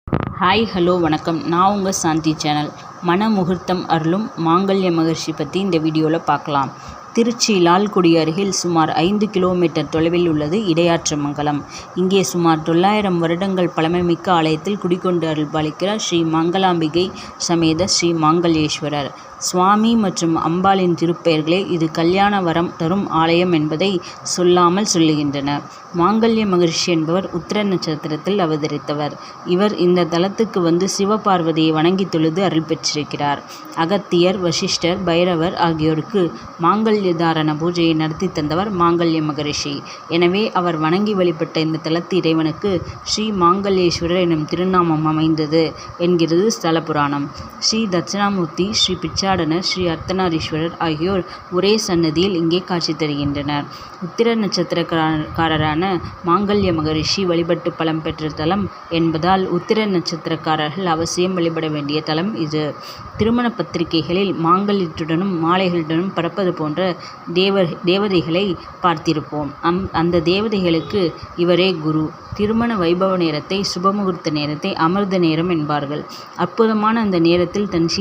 Hi hello வணக்கம். நான் உங்கள் சாந்தி சேனல். மன முகூர்த்தம் அருளும் மாங்கல்ய மகரிஷி பற்றி இந்த வீடியோவில் பார்க்கலாம். திருச்சி லால்குடி அருகில் சுமார் 5 கிலோமீட்டர் தொலைவில் உள்ளது இடையாற்றுமங்கலம். இங்கே சுமார் 900 வருடங்கள் பழமைமிக்க ஆலயத்தில் குடிகொண்டு அருள்பாலிக்கிறார் ஸ்ரீ மங்களாம்பிகை சமேத ஸ்ரீ மாங்கல்யேஸ்வரர். சுவாமி மற்றும் அம்பாளின் திருப்பெயர்களே இது கல்யாண வரம் தரும் ஆலயம் என்பதை சொல்லாமல் சொல்லுகின்றன. மாங்கல்ய மகரிஷி என்பவர் உத்திர நட்சத்திரத்தில் அவதரித்தவர். இவர் இந்த தலத்துக்கு வந்து சிவபார்வதியை வணங்கி தொழுது அருள் பெற்றிருக்கிறார். அகத்தியர், வசிஷ்டர், பைரவர் ஆகியோருக்கு மாங்கல்ய தாரண பூஜையை நடத்தி தந்தவர் மாங்கல்ய மகரிஷி. எனவே அவர் வணங்கி வழிபட்ட இந்த தலத்து இறைவனுக்கு ஸ்ரீ மாங்கல்யேஸ்வரர் எனும் திருநாமம் அமைந்தது என்கிறது ஸ்தல புராணம். ஸ்ரீ தட்சிணாமூர்த்தி, ஸ்ரீ பிச்சாடனர், ஸ்ரீ அர்த்தநாரீஸ்வரர் ஆகியோர் ஒரே சன்னதியில் இங்கே காட்சி தருகின்றனர். உத்திர நட்சத்திரக்காரரான மாங்கல்ய மகரிஷி வழிபட்டு பலம் பெற்ற தலம் என்பதால் உத்திர நட்சத்திரக்காரர்கள் அவசியம் வழிபட வேண்டிய தலம் இது. திருமண பத்திரிகைகளில் மாங்கல்யத்துடனும் மாலைகளுடனும் பறப்பது போன்ற தேவதைகளை பார்த்திருப்போம். அந்த தேவதைகளுக்கு இவரே குரு. திருமண வைபவ நேரத்தை, சுபமுகூர்த்த நேரத்தை அமிர்த நேரம் என்பார்கள். அற்புதமான அந்த நேரத்தில் தன்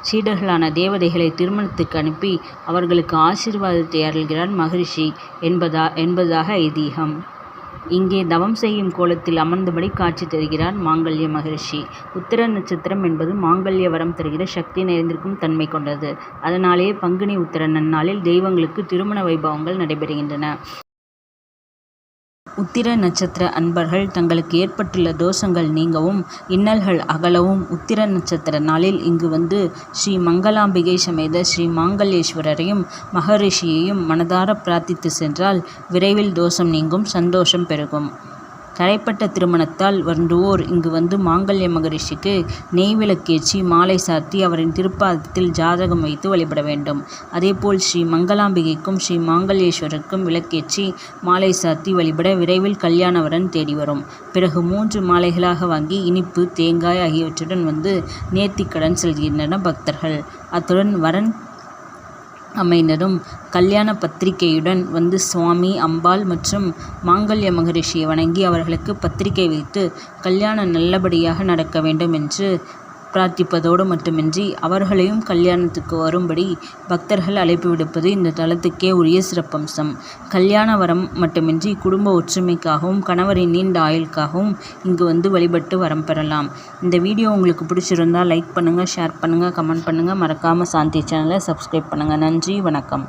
சீடர்களான தேவதைகளை திருமணத்துக்கு அனுப்பி அவர்களுக்கு ஆசீர்வாதத்தை அருள்கிறார் மகரிஷி என்பதாக ஐதீகம். இங்கே தவம் செய்யும் கோலத்தில் அமர்ந்தபடி காட்சி தருகிறார் மாங்கல்ய மகரிஷி. உத்திர நட்சத்திரம் என்பது மாங்கல்ய வரம் தருகிற சக்தி நிறைந்திருக்கும் தன்மை கொண்டது. அதனாலேயே பங்குனி உத்திர நன்னாளில் தெய்வங்களுக்கு திருமண வைபவங்கள் நடைபெறுகின்றன. உத்திர நட்சத்திர அன்பர்கள் தங்களுக்கு ஏற்பட்டுள்ள தோஷங்கள் நீங்கவும் இன்னல்கள் அகலவும் உத்திர நட்சத்திர நாளில் இங்கு வந்து ஸ்ரீ மங்களாம்பிகை சமேத ஸ்ரீ மாங்கல்யேஸ்வரரையும் மகரிஷியையும் மனதார பிரார்த்தித்து சென்றால் விரைவில் தோஷம் நீங்கும், சந்தோஷம் பெருகும். தடைப்பட்ட திருமணத்தால் வருந்துவோர் இங்கு வந்து மாங்கல்ய மகரிஷிக்கு நெய் விளக்கேற்றி மாலை சாத்தி அவரின் திருப்பாதத்தில் ஜாதகம் வைத்து வழிபட வேண்டும். அதேபோல் ஸ்ரீ மங்களாம்பிகைக்கும் ஸ்ரீ மாங்கல்யேஸ்வரருக்கும் விளக்கேற்றி மாலை சாத்தி வழிபட விரைவில் கல்யாணவரன் தேடி வரும். பிறகு 3 மாலைகளாக வாங்கி இனிப்பு, தேங்காய் ஆகியவற்றுடன் வந்து நேர்த்திக்கடன் செல்கின்றனர் பக்தர்கள். அத்துடன் வரன் அமைந்ததும் கல்யாண பத்திரிகையுடன் வந்து சுவாமி, அம்பாள் மற்றும் மாங்கல்ய மகரிஷியை வணங்கி அவர்களுக்கு பத்திரிகை வைத்து கல்யாணம் நல்லபடியாக நடக்க வேண்டும் என்று பிரார்த்திப்பதோடு மட்டுமின்றி அவர்களையும் கல்யாணத்துக்கு வரும்படி பக்தர்கள் அழைப்பு விடுப்பது இந்த தலத்துக்கே உரிய சிறப்பம்சம். கல்யாண வரம் மட்டுமின்றி குடும்ப ஒற்றுமைக்காகவும் கணவரின் நீண்ட ஆயுளுக்காகவும் இங்கு வந்து வழிபட்டு வரம் பெறலாம். இந்த வீடியோ உங்களுக்கு பிடிச்சிருந்தால் லைக் பண்ணுங்கள், ஷேர் பண்ணுங்கள், கமெண்ட் பண்ணுங்கள். மறக்காமல் சாந்தி சேனலை சப்ஸ்கிரைப் பண்ணுங்கள். நன்றி, வணக்கம்.